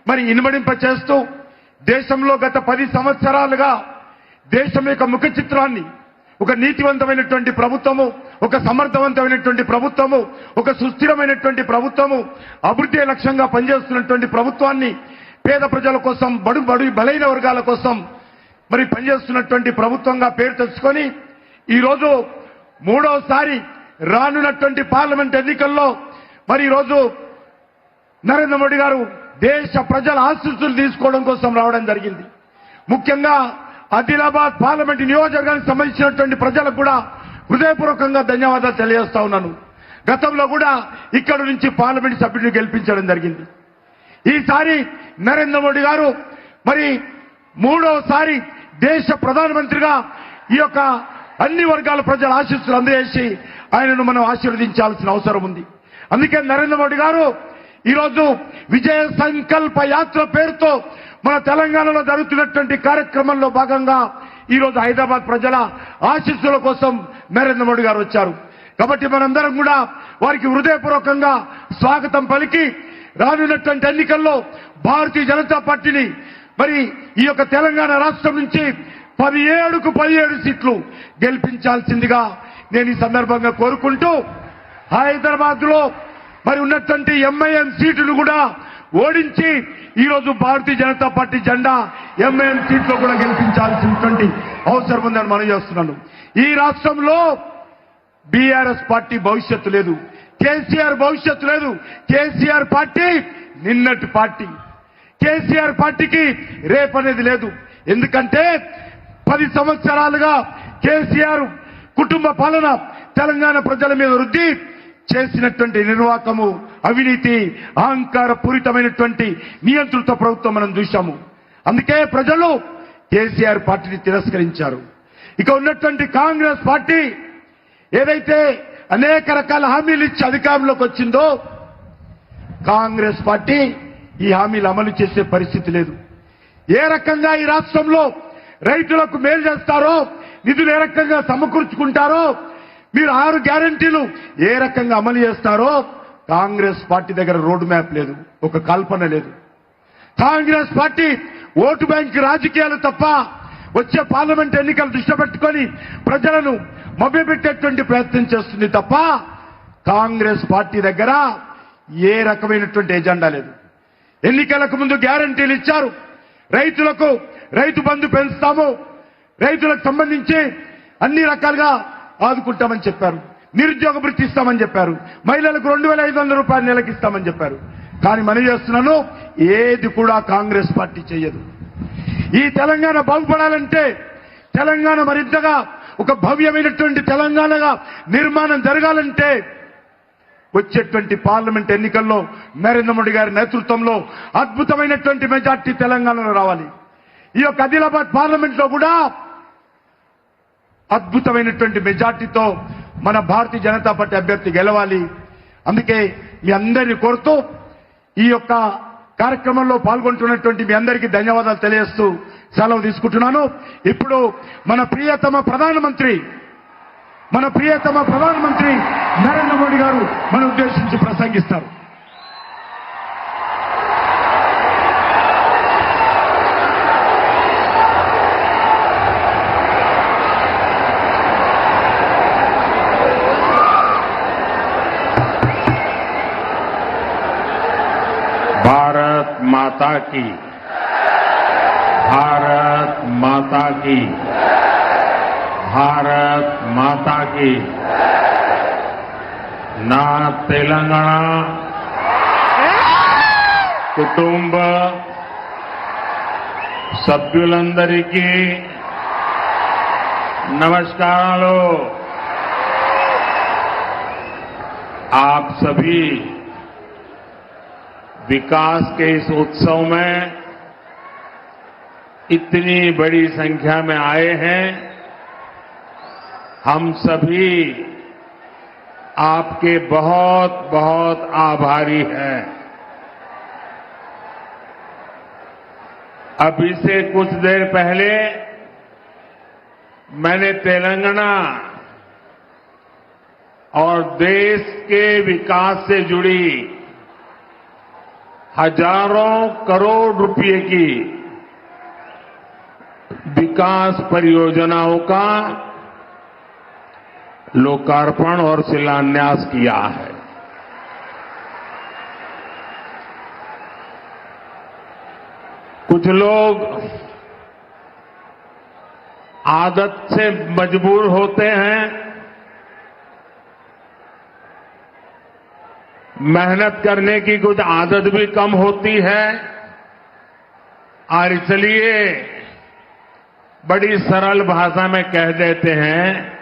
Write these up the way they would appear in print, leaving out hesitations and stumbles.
మరి ఇనుమడింప చేస్తూ దేశంలో గత 10 సంవత్సరాలుగా దేశం యొక్క ముఖ చిత్రాన్ని ఒక నీతివంతమైనటువంటి ప్రభుత్వము, ఒక సమర్థవంతమైనటువంటి ప్రభుత్వము, ఒక సుస్థిరమైనటువంటి ప్రభుత్వము, అభివృద్ధి లక్ష్యంగా పనిచేస్తున్నటువంటి ప్రభుత్వాన్ని, పేద ప్రజల కోసం, బలైన వర్గాల కోసం మరి పనిచేస్తున్నటువంటి ప్రభుత్వంగా పేరు తెచ్చుకొని ఈరోజు మూడోసారి రానున్నటువంటి పార్లమెంట్ ఎన్నికల్లో మరి ఈరోజు నరేంద్ర మోడీ గారు దేశ ప్రజల ఆశీస్సులు తీసుకోవడం కోసం రావడం జరిగింది. ముఖ్యంగా ఆదిలాబాద్ పార్లమెంట్ నియోజకవర్గానికి సంబంధించినటువంటి ప్రజలకు కూడా హృదయపూర్వకంగా ధన్యవాదాలు తెలియజేస్తా ఉన్నాను. గతంలో కూడా ఇక్కడ నుంచి పార్లమెంట్ సభ్యుడిని గెలిపించడం జరిగింది. ఈసారి నరేంద్ర మోడీ గారు మరి మూడోసారి దేశ ప్రధానమంత్రిగా ఈ యొక్క అన్ని వర్గాల ప్రజల ఆశీస్సులు అందజేసి ఆయనను మనం ఆశీర్వదించాల్సిన అవసరం ఉంది. అందుకే నరేంద్ర మోడీ గారు ఈరోజు విజయ సంకల్ప యాత్ర పేరుతో మన తెలంగాణలో జరుగుతున్నటువంటి కార్యక్రమంలో భాగంగా ఈరోజు హైదరాబాద్ ప్రజల ఆశీస్సుల కోసం నరేంద్ర మోడీ గారు వచ్చారు. కాబట్టి మనందరం కూడా వారికి హృదయపూర్వకంగా స్వాగతం పలికి రానున్నటువంటి ఎన్నికల్లో భారతీయ జనతా పార్టీని మరి ఈ యొక్క తెలంగాణ రాష్ట్రం నుంచి 17కు 17 సీట్లు గెలిపించాల్సిందిగా నేను ఈ సందర్భంగా కోరుకుంటూ హైదరాబాద్ లో మరి ఉన్నటువంటి ఎంఐఎం సీటును కూడా ఓడించి ఈరోజు భారతీయ జనతా పార్టీ జెండా ఎంఐఎం సీట్లో కూడా గెలిపించాల్సినటువంటి అవసరం ఉందని మనం చేస్తున్నాను. ఈ రాష్ట్రంలో బీఆర్ఎస్ పార్టీ భవిష్యత్తు లేదు, కేసీఆర్ భవిష్యత్తు లేదు. కేసీఆర్ పార్టీ నిన్నటి పార్టీ. కేసీఆర్ పార్టీకి రేపనేది లేదు. ఎందుకంటే 10 సంవత్సరాలుగా కేసీఆర్ కుటుంబ పాలన తెలంగాణ ప్రజల మీద వృద్ధి చేసినటువంటి నిర్వాకము, అవినీతి, అహంకార పూరితమైనటువంటి నియంత్రిత ప్రభుత్వం మనం చూశాము. అందుకే ప్రజలు కేసీఆర్ పార్టీని తిరస్కరించారు. ఇక ఉన్నటువంటి కాంగ్రెస్ పార్టీ ఏదైతే అనేక రకాల హామీలు ఇచ్చి అధికారంలోకి వచ్చిందో కాంగ్రెస్ పార్టీ ఈ హామీలు అమలు చేసే పరిస్థితి లేదు. ఏ రకంగా ఈ రాష్ట్రంలో రైతులకు మేలు చేస్తారో, నిధులు ఏ రకంగా సమకూర్చుకుంటారో, మీరు 6 గ్యారెంటీలు ఏ రకంగా అమలు చేస్తారో కాంగ్రెస్ పార్టీ దగ్గర రోడ్ మ్యాప్ లేదు, ఒక కల్పన లేదు. కాంగ్రెస్ పార్టీ ఓటు బ్యాంక్ రాజకీయాలు తప్ప వచ్చే పార్లమెంట్ ఎన్నికలు దృష్టి పెట్టుకొని ప్రజలను మభ్యపెట్టేటువంటి ప్రయత్నం చేస్తుంది తప్ప కాంగ్రెస్ పార్టీ దగ్గర ఏ రకమైనటువంటి ఎజెండా లేదు. ఎన్నికలకు ముందు గ్యారెంటీలు ఇచ్చారు. రైతులకు రైతు బంధు పెంచుతాము, రైతులకు సంబంధించి అన్ని రకాలుగా ఆదుకుంటామని చెప్పారు. నిరుద్యోగ భృతి ఇస్తామని చెప్పారు. మహిళలకు 2500 రూపాయలు నెలకి ఇస్తామని చెప్పారు. కానీ మనం చేస్తున్నాను ఏది కూడా కాంగ్రెస్ పార్టీ చేయదు. ఈ తెలంగాణ బాగుపడాలంటే, తెలంగాణ మరింతగా ఒక భవ్యమైనటువంటి తెలంగాణగా నిర్మాణం జరగాలంటే వచ్చేటువంటి పార్లమెంట్ ఎన్నికల్లో నరేంద్ర మోడీ గారి నేతృత్వంలో అద్భుతమైనటువంటి మెజార్టీ తెలంగాణలో రావాలి. ఈ యొక్క ఆదిలాబాద్ పార్లమెంట్ లో కూడా అద్భుతమైనటువంటి మెజార్టీతో మన భారతీయ జనతా పార్టీ అభ్యర్థి గెలవాలి. అందుకే మీ అందరినీ కోరుతూ ఈ యొక్క కార్యక్రమంలో పాల్గొంటున్నటువంటి మీ అందరికీ ధన్యవాదాలు తెలియజేస్తూ సెలవు తీసుకుంటున్నాను. ఇప్పుడు మన ప్రియతమ ప్రధానమంత్రి నరేంద్ర మోడీ గారు మన ఉద్దేశించి ప్రసంగిస్తారు. भारत माता की, भारत माता की, भारत माता की. నా తెలంగాణ కుటుంబ సభ్యులందరికీ నమస్కారాలు. आप सभी विकास के इस उत्सव में इतनी बड़ी संख्या में आए हैं. हम सभी आपके बहुत बहुत आभारी हैं. अभी से कुछ देर पहले मैंने तेलंगाना और देश के विकास से जुड़ी हजारों करोड़ रुपए की विकास परियोजनाओं का लोकार्पण और शिलान्यास किया है। कुछ लोग आदत से मजबूर होते हैं, मेहनत करने की कुछ आदत भी कम होती है और इसलिए बड़ी सरल भाषा में कह देते हैं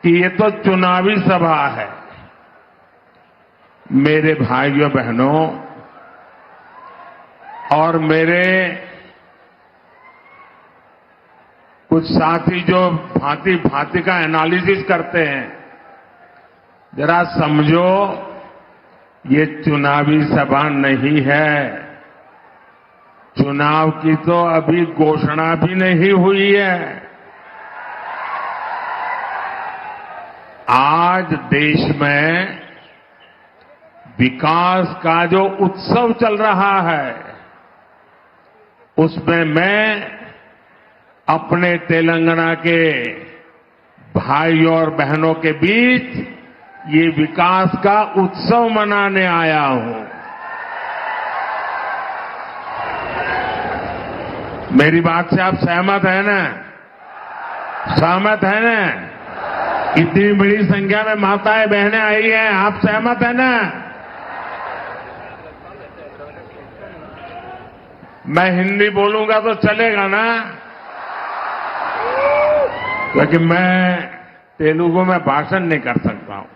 कि ये तो चुनावी सभा है। मेरे भाइयों बहनों और मेरे कुछ साथी जो भांति भांति का एनालिसिस करते हैं, जरा समझो, ये चुनावी सभा नहीं है। चुनाव की तो अभी घोषणा भी नहीं हुई है। आज देश में विकास का जो उत्सव चल रहा है, उसमें मैं अपने तेलंगाना के भाइयों और बहनों के बीच ये विकास का उत्सव मनाने आया हूं। मेरी बात से आप सहमत हैं ना? सहमत हैं ना? इतनी बड़ी संख्या में माताएं बहनें आई हैं, आप सहमत हैं ना? मैं हिंदी बोलूंगा तो चलेगा ना? क्योंकि मैं तेलुगु में भाषण नहीं कर सकता हूं।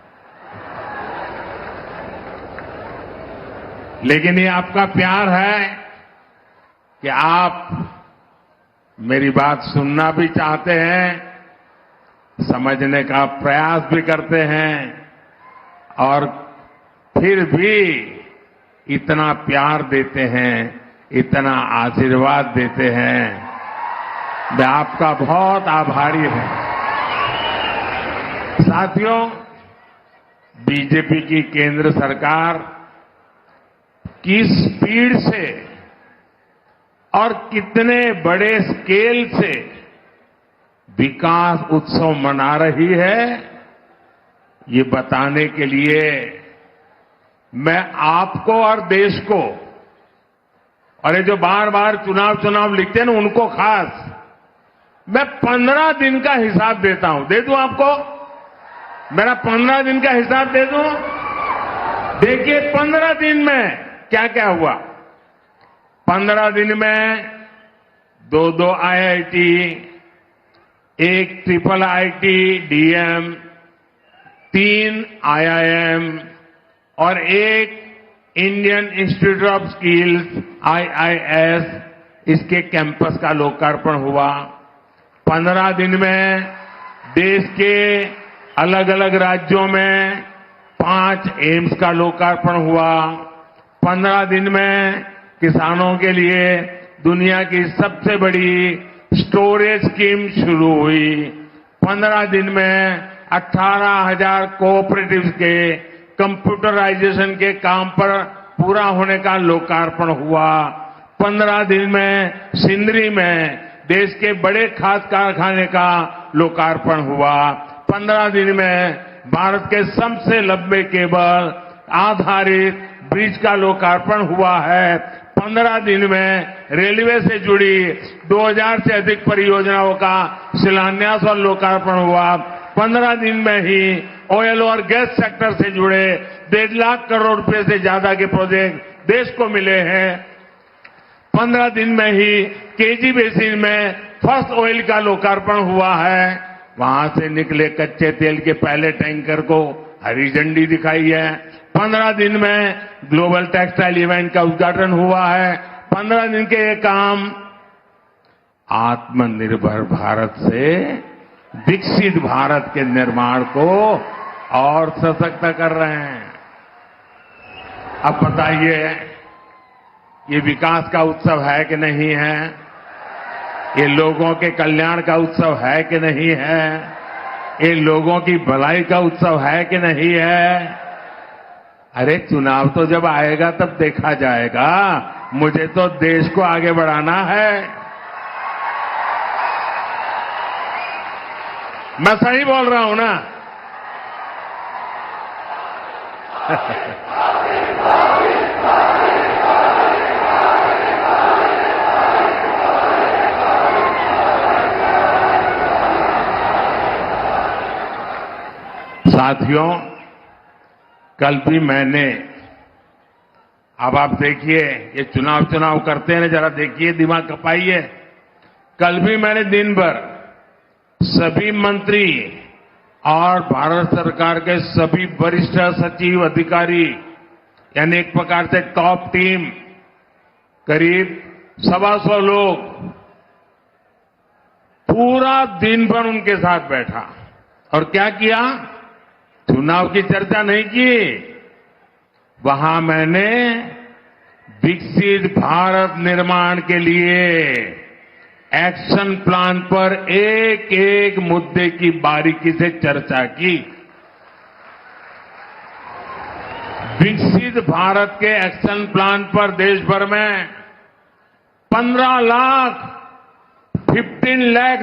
लेकिन ये आपका प्यार है कि आप मेरी बात सुनना भी चाहते हैं, समझने का प्रयास भी करते हैं और फिर भी इतना प्यार देते हैं, इतना आशीर्वाद देते हैं। मैं आपका बहुत आभारी हूं। साथियों, बीजेपी की केंद्र सरकार किस स्पीड से और कितने बड़े स्केल से विकास उत्सव मना रही है, ये बताने के लिए मैं आपको और देश को, और ये जो बार बार चुनाव लिखते हैं ना, उनको खास मैं 15 दिन का हिसाब देता हूं। दे दूं आपको? मेरा 15 दिन का हिसाब दे दूं? देखिए 15 दिन में क्या क्या हुआ। 15 दिन में 2 IIT, 1 triple IT DM, 3 IIM और 1 Indian institute of skills IIS, इसके कैंपस का लोकार्पण हुआ। 15 दिन में देश के अलग अलग राज्यों में 5 एम्स का लोकार्पण हुआ। 15 दिन में किसानों के लिए दुनिया की सबसे बड़ी स्टोरेज स्कीम शुरू हुई। 15 दिन में 18,000 कोऑपरेटिव्स के कंप्यूटराइजेशन के काम पर पूरा होने का लोकार्पण हुआ। 15 दिन में सिंदरी में देश के बड़े खाद कारखाने का लोकार्पण हुआ। 15 दिन में भारत के सबसे लंबे केबल आधारित ब्रिज का लोकार्पण हुआ है। 15 दिन में रेलवे से जुड़ी 2000 से अधिक परियोजनाओं का शिलान्यास और लोकार्पण हुआ। 15 दिन में ही ऑयल और गैस सेक्टर से जुड़े 1.5 लाख करोड़ रुपए से ज्यादा के प्रोजेक्ट देश को मिले हैं। 15 दिन में ही केजी बेसिन में फर्स्ट ऑयल का लोकार्पण हुआ है। वहां से निकले कच्चे तेल के पहले टैंकर को हरी झंडी दिखाई है। 15 दिन में ग्लोबल टेक्सटाइल इवेंट का उद्घाटन हुआ है। 15 दिन के ये काम आत्मनिर्भर भारत से विकसित भारत के निर्माण को और सशक्त कर रहे हैं। अब बताइए, ये विकास का उत्सव है कि नहीं है? ये लोगों के कल्याण का उत्सव है कि नहीं है? ये लोगों की भलाई का उत्सव है कि नहीं है? अरे चुनाव तो जब आएगा तब देखा जाएगा। मुझे तो देश को आगे बढ़ाना है। मैं सही बोल रहा हूं ना? साथियों, कल भी मैंने, अब आप देखिए, ये चुनाव करते हैं ना, जरा देखिए, दिमाग खपाइए। कल भी मैंने दिन भर सभी मंत्री और भारत सरकार के सभी वरिष्ठ सचिव अधिकारी, यानी एक प्रकार से टॉप टीम, करीब 125 लोग, पूरा दिन भर उनके साथ बैठा और क्या किया? चुनाव की चर्चा नहीं की। वहां मैंने विकसित भारत निर्माण के लिए एक्शन प्लान पर एक एक मुद्दे की बारीकी से चर्चा की। विकसित भारत के एक्शन प्लान पर देश भर में 15 लाख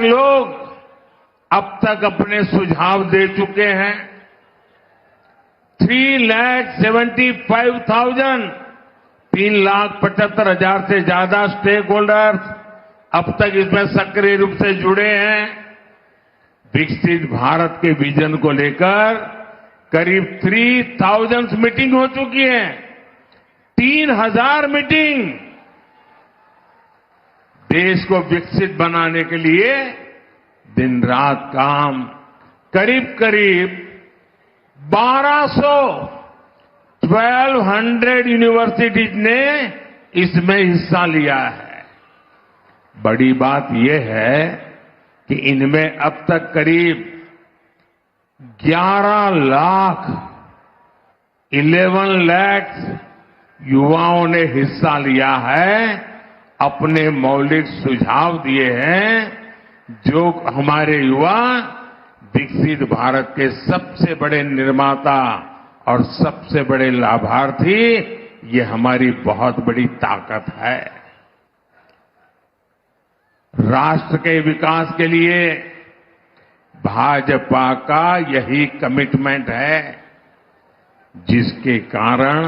लोग अब तक अपने सुझाव दे चुके हैं। 3,75,000 से ज्यादा स्टेक होल्डर्स अब तक इसमें सक्रिय रूप से जुड़े हैं। विकसित भारत के विजन को लेकर करीब 3,000 मीटिंग हो चुकी है। 3,000 मीटिंग। देश को विकसित बनाने के लिए दिन रात काम, करीब 1200 यूनिवर्सिटीज ने इसमें हिस्सा लिया है। बड़ी बात यह है कि इनमें अब तक करीब 11 लाख युवाओं ने हिस्सा लिया है, अपने मौलिक सुझाव दिए हैं, जो हमारे युवा विकसित भारत के सबसे बड़े निर्माता और सबसे बड़े लाभार्थी, ये हमारी बहुत बड़ी ताकत है। राष्ट्र के विकास के लिए भाजपा का यही कमिटमेंट है, जिसके कारण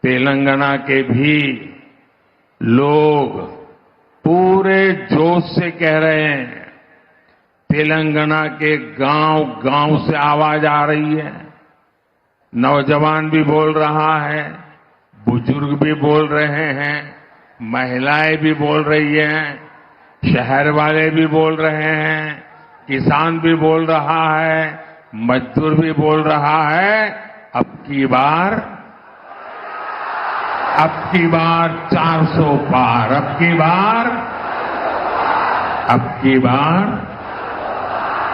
तेलंगाना के भी लोग पूरे जोश से कह रहे हैं। तेलंगाना के गांव से आवाज आ रही है। नौजवान भी बोल रहा है, बुजुर्ग भी बोल रहे हैं, महिलाएं भी बोल रही हैं, शहर वाले भी बोल रहे हैं, किसान भी बोल रहा है, मजदूर भी बोल रहा है। अब की बार 400 पार, अब की बार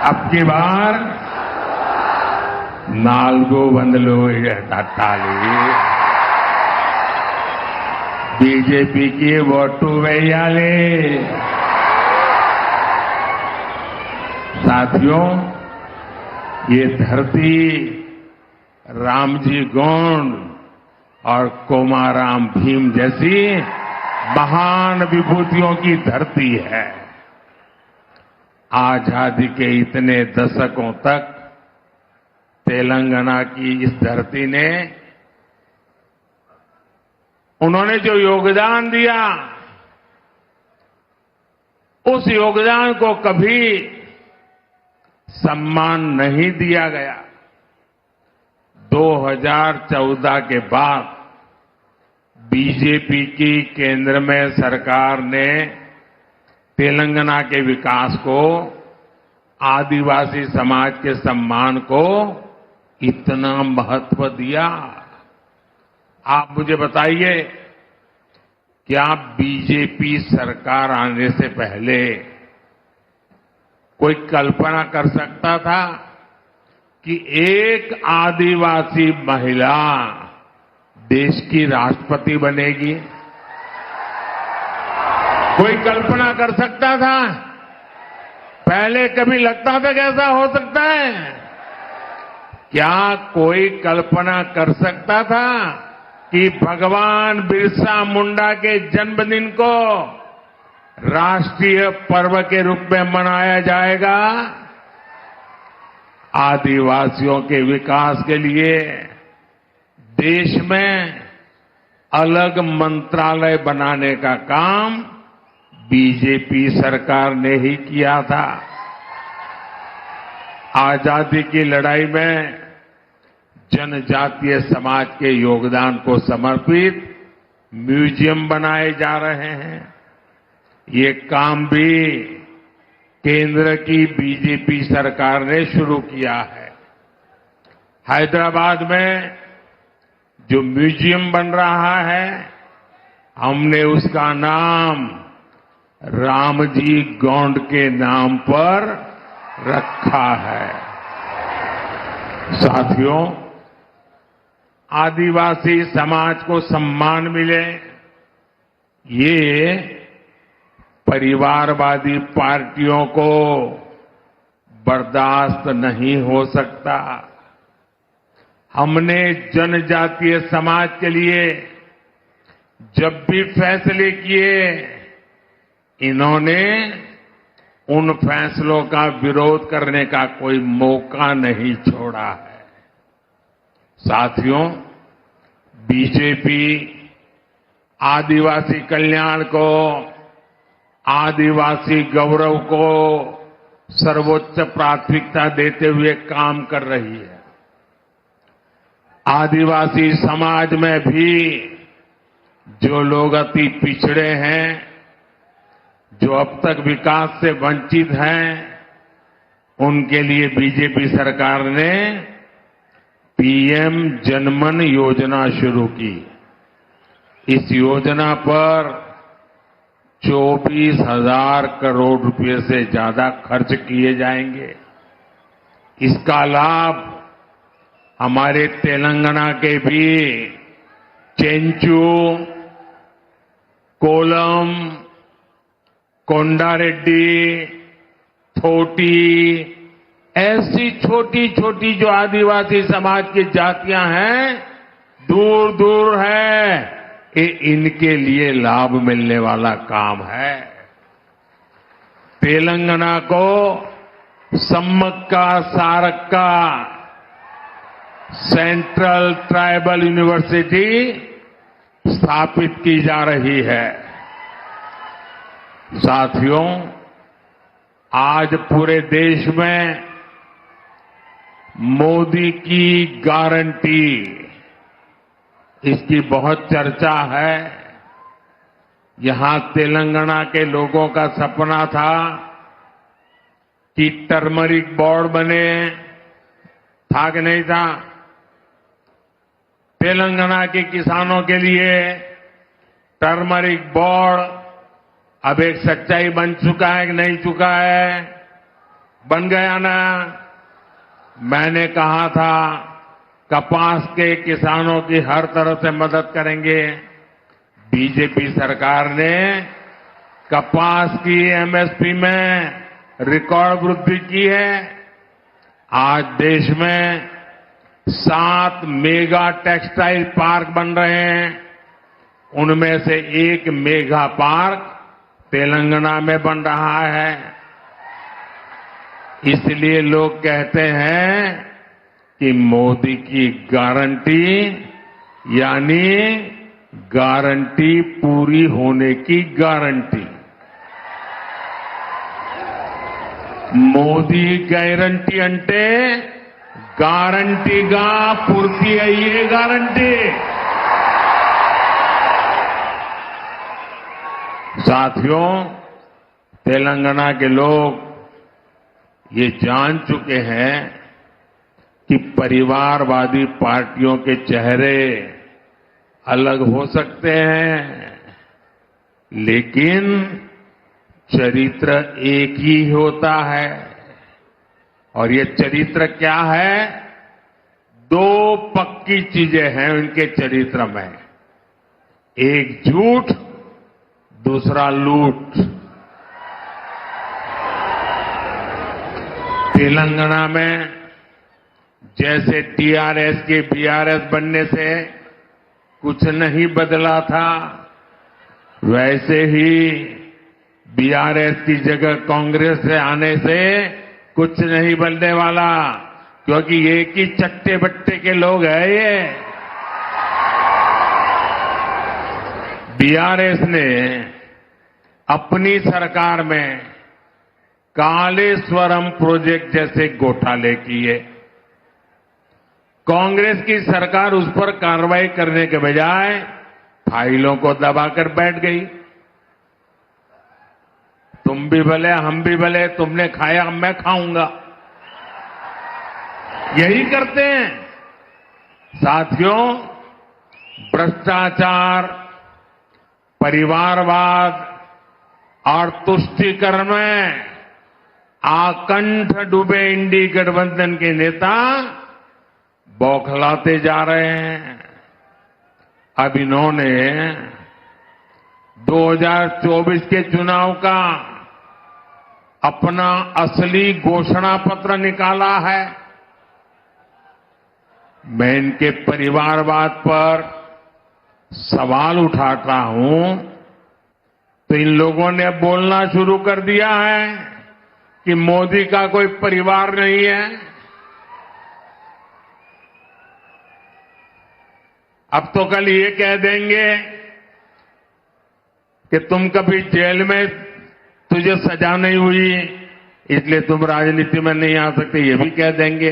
400 తట్టాలి। बीजेपीకి ఓటు వేయాలి। साथियों, ये धरती रामजी गोंड और कोमाराम भीम जैसी महान विभूतियों की धरती है। आजादी के इतने दशकों तक तेलंगाना की इस धरती ने, उन्होंने जो योगदान दिया, उस योगदान को कभी सम्मान नहीं दिया गया। 2014 के बाद बीजेपी की केंद्र में सरकार ने तेलंगाना के विकास को, आदिवासी समाज के सम्मान को इतना महत्व दिया। आप मुझे बताइए, क्या बीजेपी सरकार आने से पहले कोई कल्पना कर सकता था कि एक आदिवासी महिला देश की राष्ट्रपति बनेगी? कोई कल्पना कर सकता था? पहले कभी लगता था कि ऐसा हो सकता है? क्या कोई कल्पना कर सकता था कि भगवान बिरसा मुंडा के जन्मदिन को राष्ट्रीय पर्व के रूप में मनाया जाएगा? आदिवासियों के विकास के लिए देश में अलग मंत्रालय बनाने का काम बीजेपी सरकार ने ही किया था। आजादी की लड़ाई में जनजातीय समाज के योगदान को समर्पित म्यूजियम बनाए जा रहे हैं। ये काम भी केंद्र की बीजेपी सरकार ने शुरू किया है। हैदराबाद में जो म्यूजियम बन रहा है, हमने उसका नाम रामजी गोंड के नाम पर रखा है। साथियों, आदिवासी समाज को सम्मान मिले, ये परिवारवादी पार्टियों को बर्दाश्त नहीं हो सकता। हमने जनजातीय समाज के लिए जब भी फैसले किए, इन्होंने उन फैसलों का विरोध करने का कोई मौका नहीं छोड़ा है। साथियों, बीजेपी आदिवासी कल्याण को, आदिवासी गौरव को सर्वोच्च प्राथमिकता देते हुए काम कर रही है। आदिवासी समाज में भी जो लोग अति पिछड़े हैं, जो अब तक विकास से वंचित हैं, उनके लिए बीजेपी सरकार ने पीएम जनमन योजना शुरू की। इस योजना पर 24,000 करोड़ रुपए से ज्यादा खर्च किए जाएंगे। इसका लाभ हमारे तेलंगाना के भी चेंचू, कोलम, कोंडारेड्डी, थोटी, ऐसी छोटी छोटी जो आदिवासी समाज की जातियां हैं, दूर दूर है, ये इनके लिए लाभ मिलने वाला काम है। तेलंगाना को Sammakka Sarakka central tribal university स्थापित की जा रही है। साथियों, आज पूरे देश में मोदी की गारंटी, इसकी बहुत चर्चा है। यहां तेलंगाना के लोगों का सपना था कि टर्मरिक बोर्ड बने, था कि नहीं था? तेलंगाना के किसानों के लिए टर्मरिक बोर्ड अब एक सच्चाई बन चुका है कि नहीं चुका है? बन गया ना? मैंने कहा था कपास के किसानों की हर तरह से मदद करेंगे। बीजेपी सरकार ने कपास की एमएसपी में रिकॉर्ड वृद्धि की है। आज देश में 7 मेगा टेक्सटाइल पार्क बन रहे हैं। उनमें से एक मेगा पार्क तेलंगाना में बन रहा है। इसलिए लोग कहते हैं कि मोदी की गारंटी यानी गारंटी पूरी होने की गारंटी। మోదీ గ్యారంటీ అంటే గ్యారంటీగా పూర్తి అయ్యే గ్యారంటీ। साथियों, तेलंगाना के लोग ये जान चुके हैं कि परिवारवादी पार्टियों के चेहरे अलग हो सकते हैं, लेकिन चरित्र एक ही होता है। और ये चरित्र क्या है? 2 पक्की चीजें हैं उनके चरित्र में, एक झूठ, दूसरा लूट। तेलंगाना में जैसे टीआरएस के बीआरएस बनने से कुछ नहीं बदला था, वैसे ही बीआरएस की जगह कांग्रेस से आने से कुछ नहीं बनने वाला, क्योंकि एक ही चट्टे बट्टे के लोग हैं ये। बीआरएस ने अपनी सरकार में कालेश्वरम प्रोजेक्ट जैसे घोटाले किए। कांग्रेस की सरकार उस पर कार्रवाई करने के बजाय फाइलों को दबाकर बैठ गई। तुम भी भले हम भी भले, तुमने खाया मैं खाऊंगा, यही करते हैं। साथियों, भ्रष्टाचार, परिवारवाद और तुष्टीकरण में आकंठ डूबे इंडी गठबंधन के नेता बौखलाते जा रहे हैं। अब इन्होंने 2024 के चुनाव का अपना असली घोषणा पत्र निकाला है। मैं इनके परिवारवाद पर सवाल उठाता हूं तो इन लोगों ने बोलना शुरू कर दिया है कि मोदी का कोई परिवार नहीं है। अब तो कल ये कह देंगे कि तुम कभी जेल में तुझे सजा नहीं हुई इसलिए तुम राजनीति में नहीं आ सकते, ये भी कह देंगे।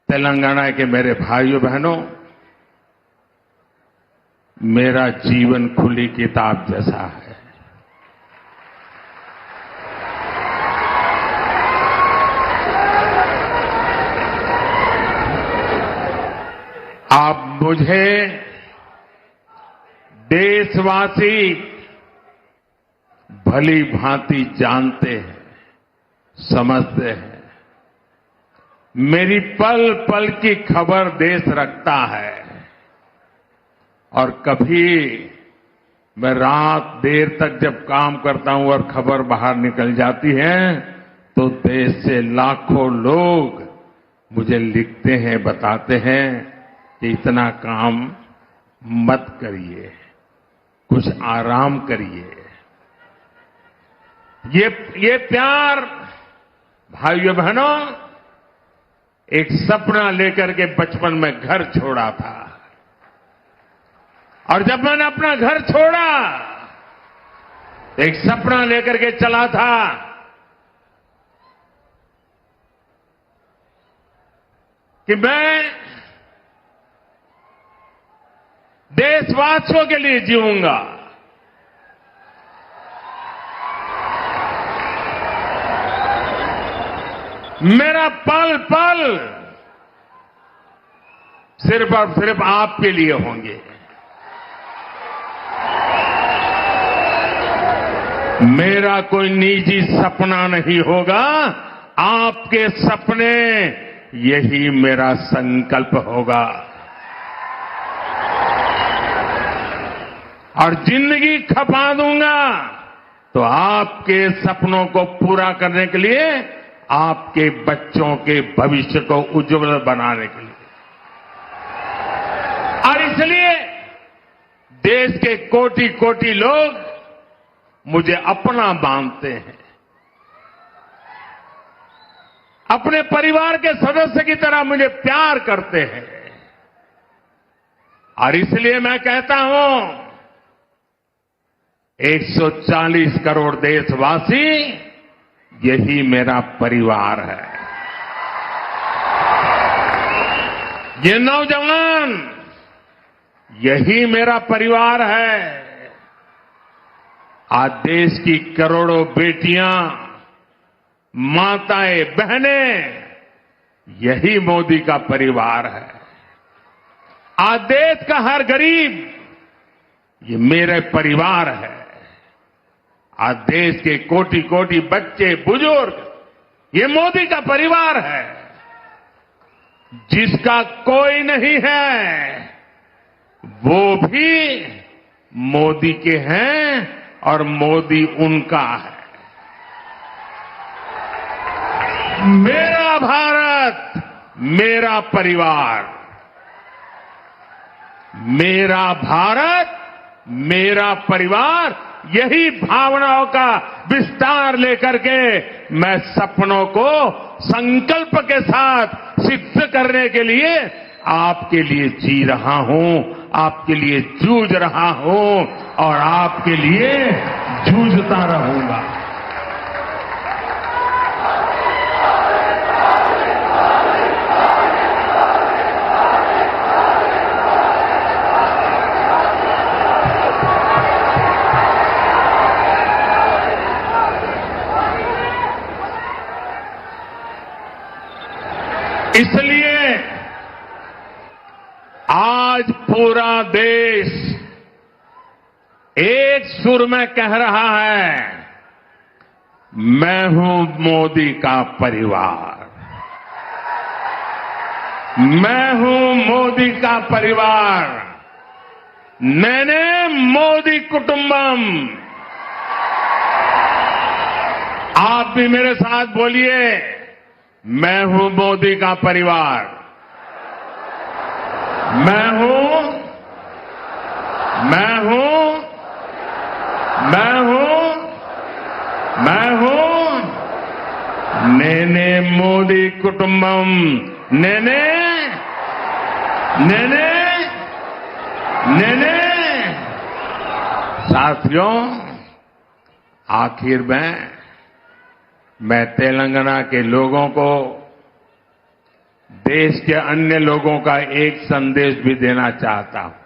तेलंगाना के मेरे भाइयों बहनों, मेरा जीवन खुली किताब जैसा है। आप मुझे देशवासी भली भांति जानते हैं, समझते हैं। मेरी पल पल की खबर देश रखता है और कभी मैं रात देर तक जब काम करता हूं और खबर बाहर निकल जाती है तो देश से लाखों लोग मुझे लिखते हैं, बताते हैं कि इतना काम मत करिए, कुछ आराम करिए। ये प्यार भाइयों बहनों, एक सपना लेकर के बचपन में घर छोड़ा था और जब मैंने अपना घर छोड़ा एक सपना लेकर के चला था कि मैं देशवासियों के लिए जीऊंगा। मेरा पल पल सिर्फ और सिर्फ आपके लिए होंगे। मेरा कोई निजी सपना नहीं होगा, आपके सपने, यही मेरा संकल्प होगा। और जिंदगी खपा दूंगा तो आपके सपनों को पूरा करने के लिए, आपके बच्चों के भविष्य को उज्जवल बनाने के लिए। और इसलिए देश के कोटि कोटि लोग मुझे अपना मानते हैं, अपने परिवार के सदस्य की तरह मुझे प्यार करते हैं। और इसलिए मैं कहता हूं 140 करोड़ देशवासी, यही मेरा परिवार है। ये नौजवान, यही मेरा परिवार है। आज देश की करोड़ों बेटियां, माताएं, बहनें, यही मोदी का परिवार है। आज देश का हर गरीब, ये मेरे परिवार है। आज देश के कोटि कोटि बच्चे, बुजुर्ग, ये मोदी का परिवार है। जिसका कोई नहीं है वो भी मोदी के हैं और मोदी उनका है। मेरा भारत, मेरा परिवार। मेरा भारत, मेरा परिवार, यही भावनाओं का विस्तार लेकर के मैं सपनों को संकल्प के साथ सिद्ध करने के लिए आपके लिए जी रहा हूं, आपके लिए जूझ रहा हूं और आपके लिए जूझता रहूंगा। इसलिए आज पूरा देश एक सुर में कह रहा है, मैं हूं मोदी का परिवार, मैं हूं मोदी का परिवार, नैने मोदी कुटुंबम। आप भी मेरे साथ बोलिए, मैं हूं मोदी का परिवार, मैं हूं, मैं हूं, मैं हूं, मैं हूं नेने मोदी कुटुंबम, नेने नेने नेने। साथियों, आखिर में मैं तेलंगाना के लोगों को, देश के अन्य लोगों का एक संदेश भी देना चाहता हूं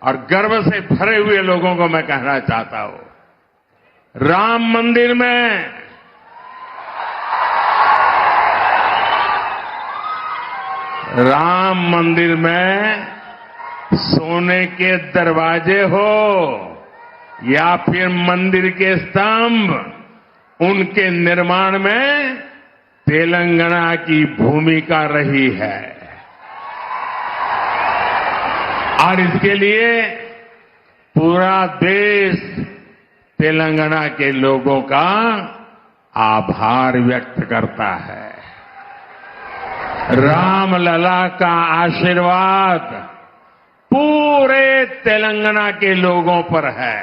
और गर्व से भरे हुए लोगों को मैं कहना चाहता हूं, राम मंदिर में सोने के दरवाजे हो या फिर मंदिर के स्तंभ, उनके निर्माण में तेलंगाना की भूमिका रही है और इसके लिए पूरा देश तेलंगाना के लोगों का आभार व्यक्त करता है। रामलला का आशीर्वाद पूरे तेलंगाना के लोगों पर है।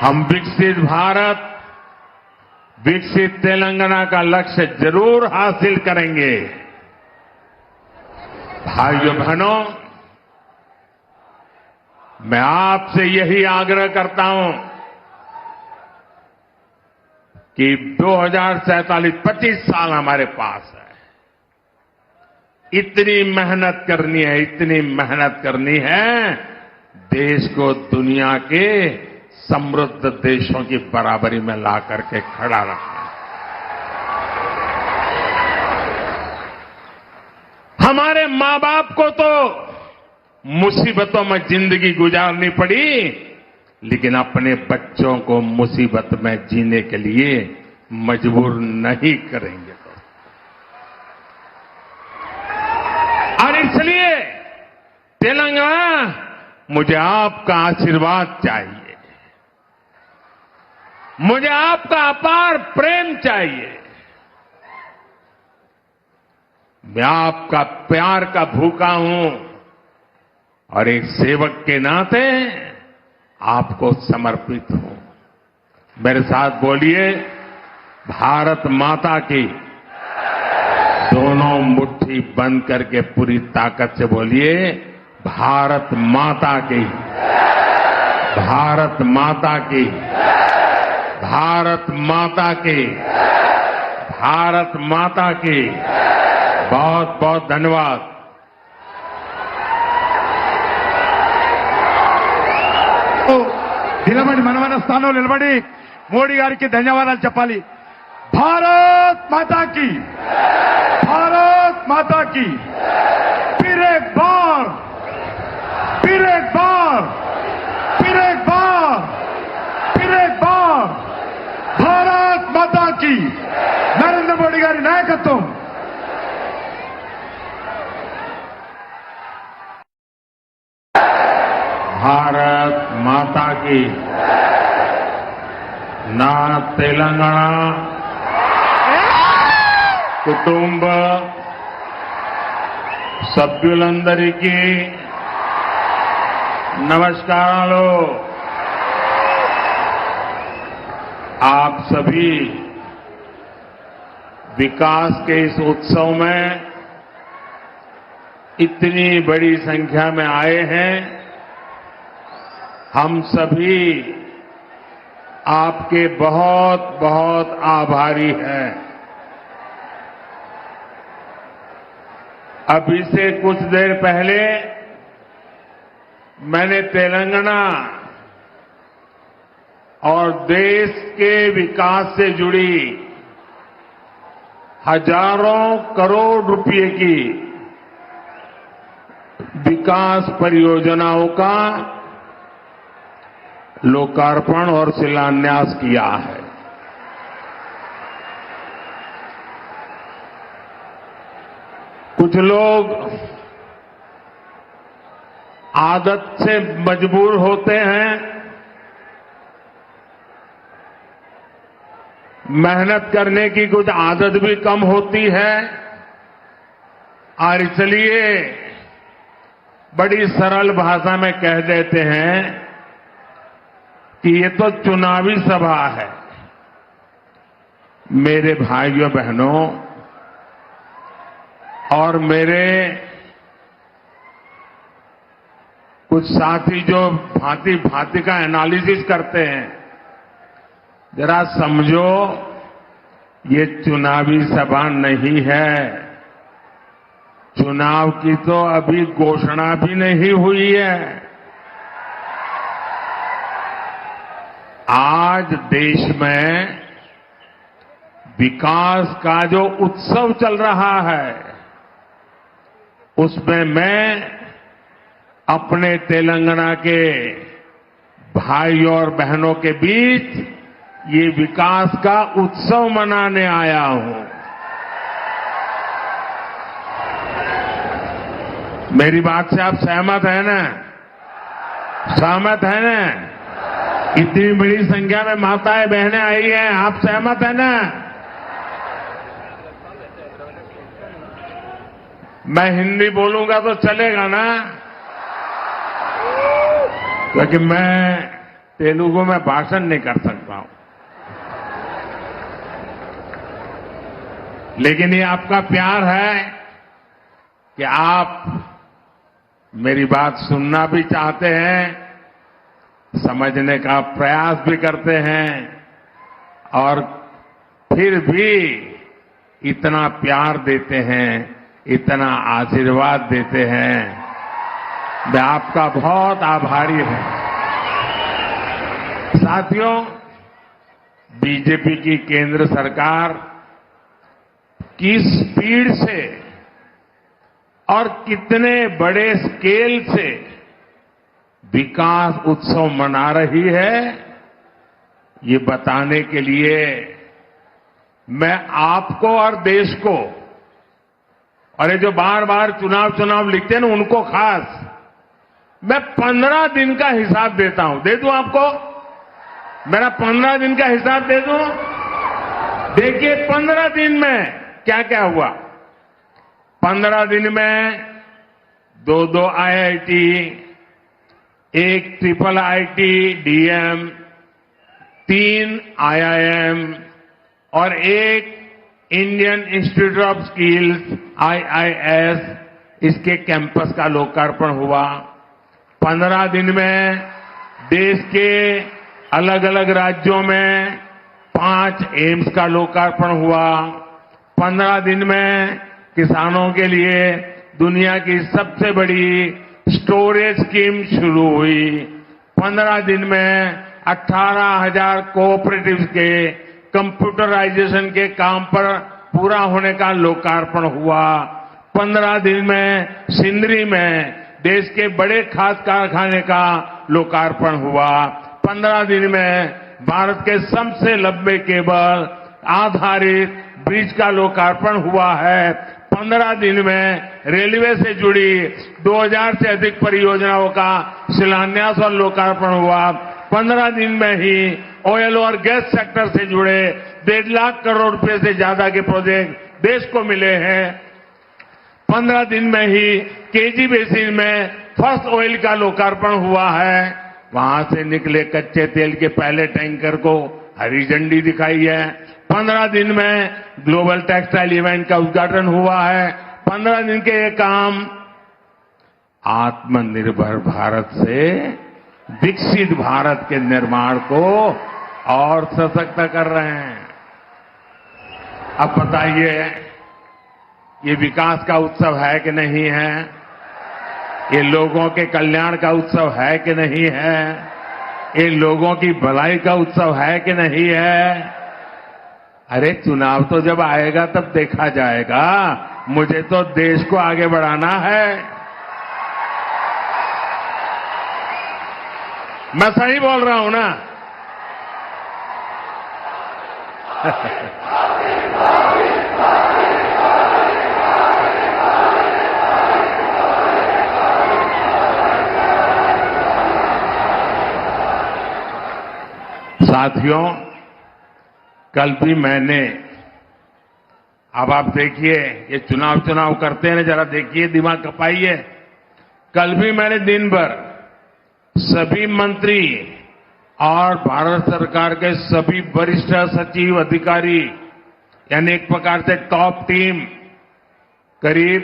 हम विकसित भारत, विकसित तेलंगाना का लक्ष्य जरूर हासिल करेंगे। भाइयों बहनों, मैं आपसे यही आग्रह करता हूं कि 2047 25 साल हमारे पास है। इतनी मेहनत करनी है, इतनी मेहनत करनी है, देश को दुनिया के समृद्ध देशों की बराबरी में ला करके खड़ा रखना। हमारे मां बाप को तो मुसीबतों में जिंदगी गुजारनी पड़ी, लेकिन अपने बच्चों को मुसीबत में जीने के लिए मजबूर नहीं करेंगे। और इसलिए तेलंगाना, मुझे आपका आशीर्वाद चाहिए, मुझे आपका अपार प्रेम चाहिए। मैं आपका प्यार का भूखा हूं और एक सेवक के नाते आपको समर्पित हूं। मेरे साथ बोलिए, भारत माता की। दोनों मुट्ठी बंद करके पूरी ताकत से बोलिए, भारत माता की, भारत माता की, भारत माता की, भारत माता की। बहुत बहुत धन्यवाद। నిలబడి మనమైన స్థానంలో నిలబడి మోడీ గారికి ధన్యవాదాలు చెప్పాలి. భారత్ మాతా की, भारत माता की। फिर एक बार, फिर एक बार, फिर एक बार, फिर एक बार भारत माता की। नरेंद्र मोदी गारी नायकत्వం। भारत माता की। నా తెలంగాణ కుటుంబ సభ్యులందరికీ నమస్కారాలు। आप सभी विकास के इस उत्सव में इतनी बड़ी संख्या में आए हैं। हम सभी आपके बहुत बहुत आभारी हैं। अभी से कुछ देर पहले मैंने तेलंगाना और देश के विकास से जुड़ी हजारों करोड़ रुपए की विकास परियोजनाओं का लोकार्पण और शिलान्यास किया है। कुछ लोग आदत से मजबूर होते हैं, मेहनत करने की कुछ आदत भी कम होती है और इसलिए बड़ी सरल भाषा में कह देते हैं कि ये तो चुनावी सभा है। मेरे भाइयों बहनों और मेरे कुछ साथी जो भांति भांति का एनालिसिस करते हैं, जरा समझो ये चुनावी सभा नहीं है। चुनाव की तो अभी घोषणा भी नहीं हुई है। आज देश में विकास का जो उत्सव चल रहा है, उसमें मैं अपने तेलंगाना के भाइयों और बहनों के बीच ये विकास का उत्सव मनाने आया हूं। मेरी बात से आप सहमत हैं ना? सहमत हैं ना? इतनी बड़ी संख्या में माताएं बहनें आई हैं, आप सहमत हैं ना? मैं हिंदी बोलूंगा तो चलेगा ना? क्योंकि मैं तेलुगु में भाषण नहीं कर सकता हूं। लेकिन ये आपका प्यार है कि आप मेरी बात सुनना भी चाहते हैं, समझने का प्रयास भी करते हैं और फिर भी इतना प्यार देते हैं, इतना आशीर्वाद देते हैं। मैं आपका बहुत आभारी हूं। साथियों, बीजेपी की केंद्र सरकार किस स्पीड से और कितने बड़े स्केल से विकास उत्सव मना रही है, ये बताने के लिए मैं आपको और देश को, और ये जो बार बार चुनाव लिखते हैं ना, उनको खास मैं 15 दिन का हिसाब देता हूं। दे दूं आपको? मेरा 15 दिन का हिसाब दे दूं? देखिए 15 दिन में क्या क्या हुआ। 15 दिन में 2 IIT, 1 IIIT DM, 3 IIM और 1 Indian institute of skills IIS, इसके कैंपस का लोकार्पण हुआ। 15 दिन में देश के अलग अलग राज्यों में 5 एम्स का लोकार्पण हुआ। 15 दिन में किसानों के लिए दुनिया की सबसे बड़ी स्टोरेज स्कीम शुरू हुई। 15 दिन में 18,000 कोऑपरेटिव्स के कंप्यूटराइजेशन के काम पर पूरा होने का लोकार्पण हुआ। 15 दिन में सिंदरी में देश के बड़े खाद कारखाने का लोकार्पण हुआ। 15 दिन में भारत के सबसे लंबे केबल आधारित ब्रिज का लोकार्पण हुआ है। 15 दिन में रेलवे से जुड़ी 2000 से अधिक परियोजनाओं का शिलान्यास और लोकार्पण हुआ। 15 दिन में ही ऑयल और गैस सेक्टर से जुड़े 1.5 लाख करोड़ रुपए से ज्यादा के प्रोजेक्ट देश को मिले हैं। 15 दिन में ही केजी बेसिन में फर्स्ट ऑयल का लोकार्पण हुआ है। वहां से निकले कच्चे तेल के पहले टैंकर को हरी झंडी दिखाई है। 15 दिन में ग्लोबल टेक्सटाइल इवेंट का उद्घाटन हुआ है। 15 दिन के ये काम आत्मनिर्भर भारत से विकसित भारत के निर्माण को और सशक्त कर रहे हैं। अब बताइए, ये विकास का उत्सव है कि नहीं है? ये लोगों के कल्याण का उत्सव है कि नहीं है? ये लोगों की भलाई का उत्सव है कि नहीं है? अरे चुनाव तो जब आएगा तब देखा जाएगा। मुझे तो देश को आगे बढ़ाना है। मैं सही बोल रहा हूं ना? साथियों, कल भी मैंने, अब आप देखिए, ये चुनाव करते हैं, जरा देखिए, दिमाग खपाइए। कल भी मैंने दिन भर सभी मंत्री और भारत सरकार के सभी वरिष्ठ सचिव अधिकारी, यानी एक प्रकार से टॉप टीम, करीब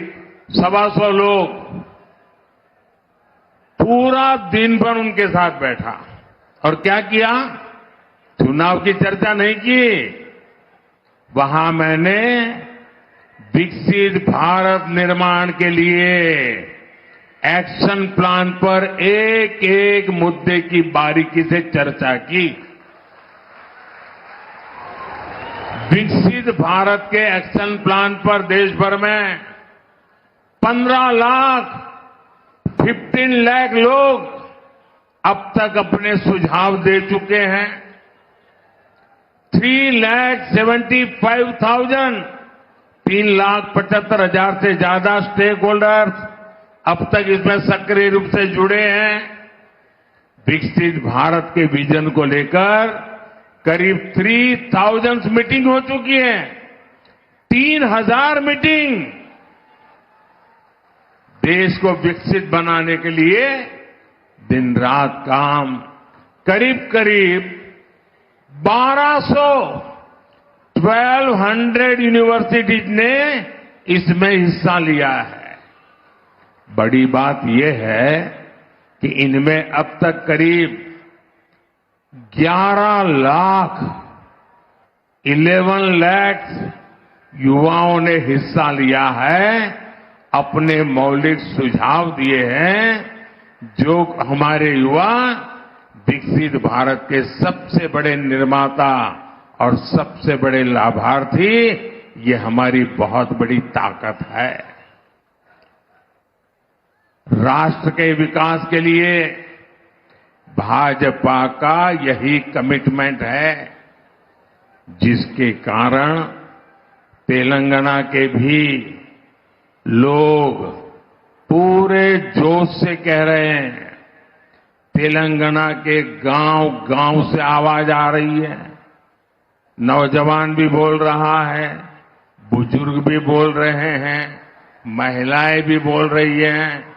125 लोग, पूरा दिन भर उनके साथ बैठा और क्या किया? चुनाव की चर्चा नहीं की। वहां मैंने विकसित भारत निर्माण के लिए एक्शन प्लान पर एक एक मुद्दे की बारीकी से चर्चा की। विकसित भारत के एक्शन प्लान पर देश भर में 15 लाख लोग अब तक अपने सुझाव दे चुके हैं। 3,75,000 से ज्यादा स्टेक होल्डर्स अब तक इसमें सक्रिय रूप से जुड़े हैं। विकसित भारत के विजन को लेकर करीब 3,000 मीटिंग हो चुकी है। 3,000 मीटिंग। देश को विकसित बनाने के लिए दिन रात काम, करीब 1200 यूनिवर्सिटीज ने इसमें हिस्सा लिया है। बड़ी बात यह है कि इनमें अब तक करीब 11 लाख युवाओं ने हिस्सा लिया है, अपने मौलिक सुझाव दिए हैं, जो हमारे युवा विकसित भारत के सबसे बड़े निर्माता और सबसे बड़े लाभार्थी, ये हमारी बहुत बड़ी ताकत है। राष्ट्र के विकास के लिए भाजपा का यही कमिटमेंट है, जिसके कारण तेलंगाना के भी लोग पूरे जोश से कह रहे हैं। तेलंगाना के गांव से आवाज आ रही है। नौजवान भी बोल रहा है, बुजुर्ग भी बोल रहे हैं, महिलाएं भी बोल रही हैं,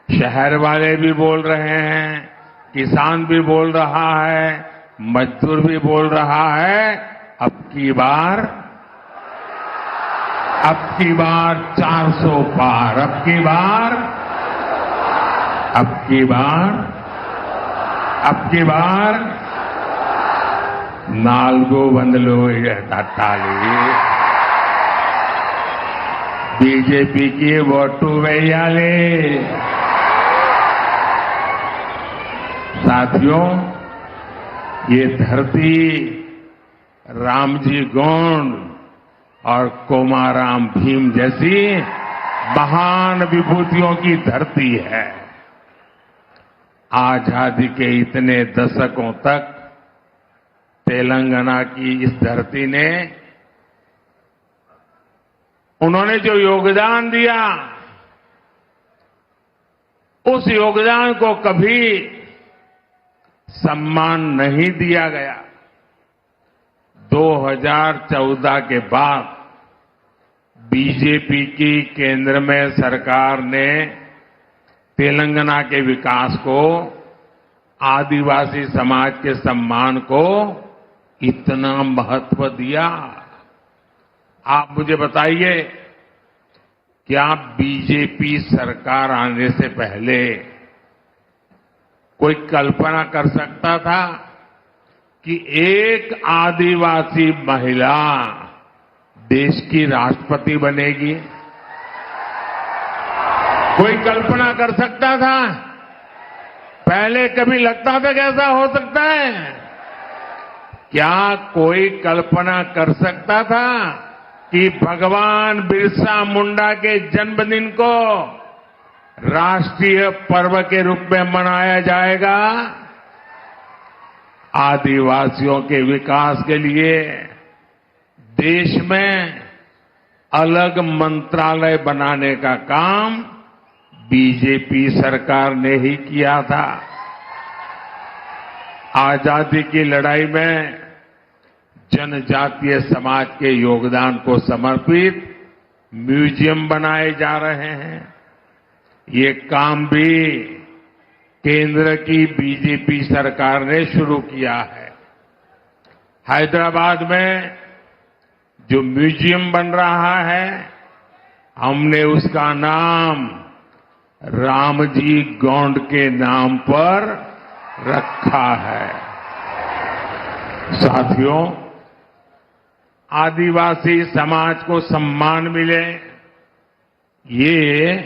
शहर वाले भी बोल रहे हैं, किसान भी बोल रहा है, मजदूर भी बोल रहा है। अब की बार 400 पार, अब की बार 4 వందలు తట్టాలి। బీజేపీకి ఓటు వేయాలి। साथियों, ये धरती रामजी गोंड और कोमाराम भीम जैसी महान विभूतियों की धरती है। आजादी के इतने दशकों तक तेलंगाना की इस धरती ने, उन्होंने जो योगदान दिया, उस योगदान को कभी सम्मान नहीं दिया गया। 2014 के बाद बीजेपी की केंद्र में सरकार ने तेलंगाना के विकास को, आदिवासी समाज के सम्मान को इतना महत्व दिया। आप मुझे बताइए, क्या बीजेपी सरकार आने से पहले कोई कल्पना कर सकता था कि एक आदिवासी महिला देश की राष्ट्रपति बनेगी? कोई कल्पना कर सकता था? पहले कभी लगता था कि ऐसा हो सकता है? क्या कोई कल्पना कर सकता था कि भगवान बिरसा मुंडा के जन्मदिन को राष्ट्रीय पर्व के रूप में मनाया जाएगा? आदिवासियों के विकास के लिए देश में अलग मंत्रालय बनाने का काम बीजेपी सरकार ने ही किया था। आजादी की लड़ाई में जनजातीय समाज के योगदान को समर्पित म्यूजियम बनाए जा रहे हैं। ये काम भी केंद्र की बीजेपी सरकार ने शुरू किया है। हैदराबाद में जो म्यूजियम बन रहा है, हमने उसका नाम रामजी गोंड के नाम पर रखा है। साथियों, आदिवासी समाज को सम्मान मिले, ये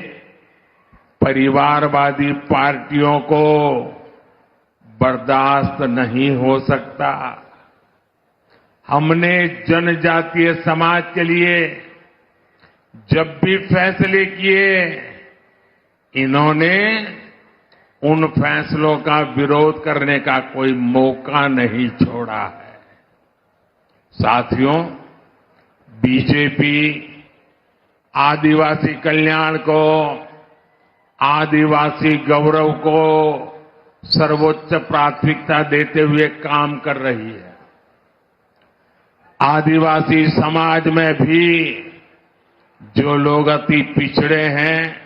परिवारवादी पार्टियों को बर्दाश्त नहीं हो सकता। हमने जनजातीय समाज के लिए जब भी फैसले किए, इन्होंने उन फैसलों का विरोध करने का कोई मौका नहीं छोड़ा है। साथियों, बीजेपी आदिवासी कल्याण को, आदिवासी गौरव को सर्वोच्च प्राथमिकता देते हुए काम कर रही है। आदिवासी समाज में भी जो लोग अति पिछड़े हैं,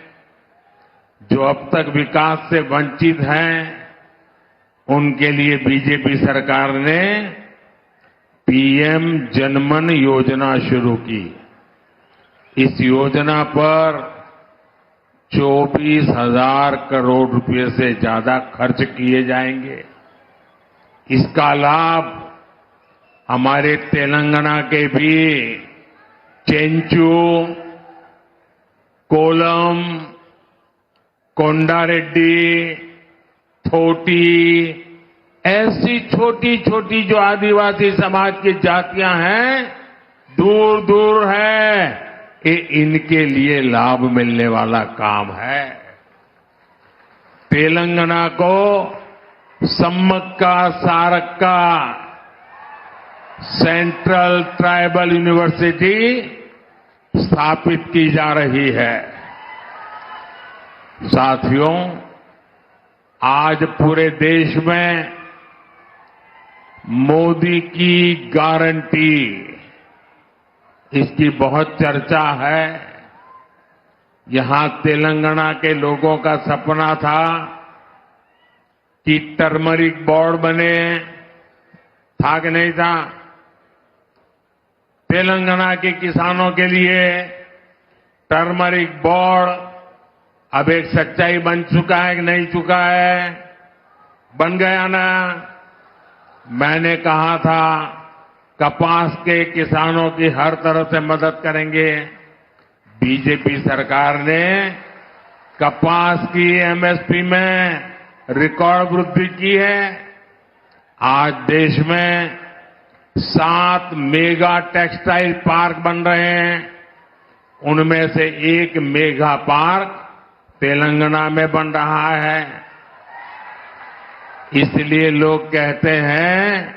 जो अब तक विकास से वंचित हैं, उनके लिए बीजेपी सरकार ने पीएम जनमन योजना शुरू की। इस योजना पर 24,000 करोड़ रुपए से ज्यादा खर्च किए जाएंगे। इसका लाभ हमारे तेलंगाना के भी चेंचू, कोलम, कोंडारेड्डी, थोटी, ऐसी छोटी छोटी जो आदिवासी समाज की जातियां हैं, दूर दूर है, ये इनके लिए लाभ मिलने वाला काम है। तेलंगाना को Sammakka Sarakka central tribal university स्थापित की जा रही है। साथियों, आज पूरे देश में मोदी की गारंटी, इसकी बहुत चर्चा है। यहां तेलंगाना के लोगों का सपना था कि टर्मरिक बोर्ड बने, था कि नहीं था? तेलंगाना के किसानों के लिए टर्मरिक बोर्ड अब एक सच्चाई बन चुका है कि नहीं चुका है? बन गया ना? मैंने कहा था कपास के किसानों की हर तरह से मदद करेंगे। बीजेपी सरकार ने कपास की एमएसपी में रिकॉर्ड वृद्धि की है। आज देश में 7 मेगा टेक्सटाइल पार्क बन रहे हैं। उनमें से एक मेगा पार्क तेलंगाना में बन रहा है। इसलिए लोग कहते हैं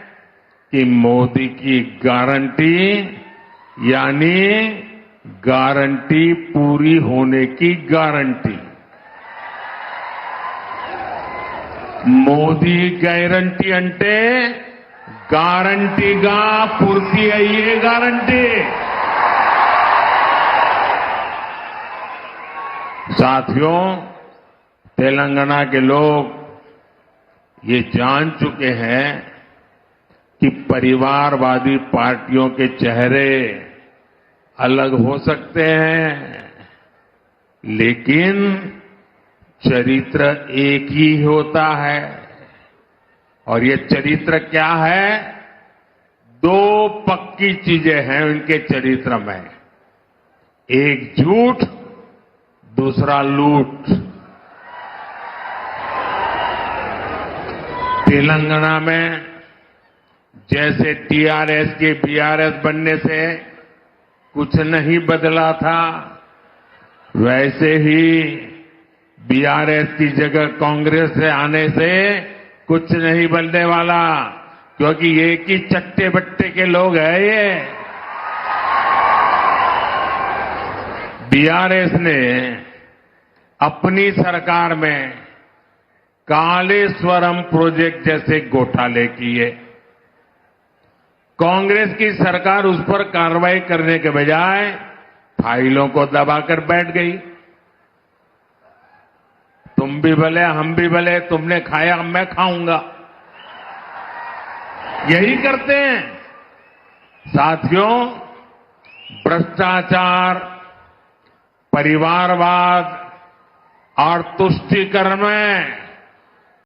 कि मोदी की गारंटी यानी गारंटी पूरी होने की गारंटी। మోదీ గ్యారంటీ అంటే గ్యారంటీగా పూర్తి అయ్యే గ్యారంటీ। साथियों, तेलंगाना के लोग ये जान चुके हैं कि परिवारवादी पार्टियों के चेहरे अलग हो सकते हैं, लेकिन चरित्र एक ही होता है। और ये चरित्र क्या है? दो पक्की चीजें हैं उनके चरित्र में, एक झूठ, दूसरा लूट। तेलंगाना में जैसे टीआरएस के बीआरएस बनने से कुछ नहीं बदला था, वैसे ही बीआरएस की जगह कांग्रेस से आने से कुछ नहीं बनने वाला, क्योंकि एक ही चट्टे बट्टे के लोग हैं ये। बीआरएस ने अपनी सरकार में कालेश्वरम प्रोजेक्ट जैसे घोटाले किए। कांग्रेस की सरकार उस पर कार्रवाई करने के बजाय फाइलों को दबाकर बैठ गई। तुम भी भले हम भी भले, तुमने खाया मैं खाऊंगा, यही करते हैं। साथियों, भ्रष्टाचार, परिवारवाद और तुष्टीकरण में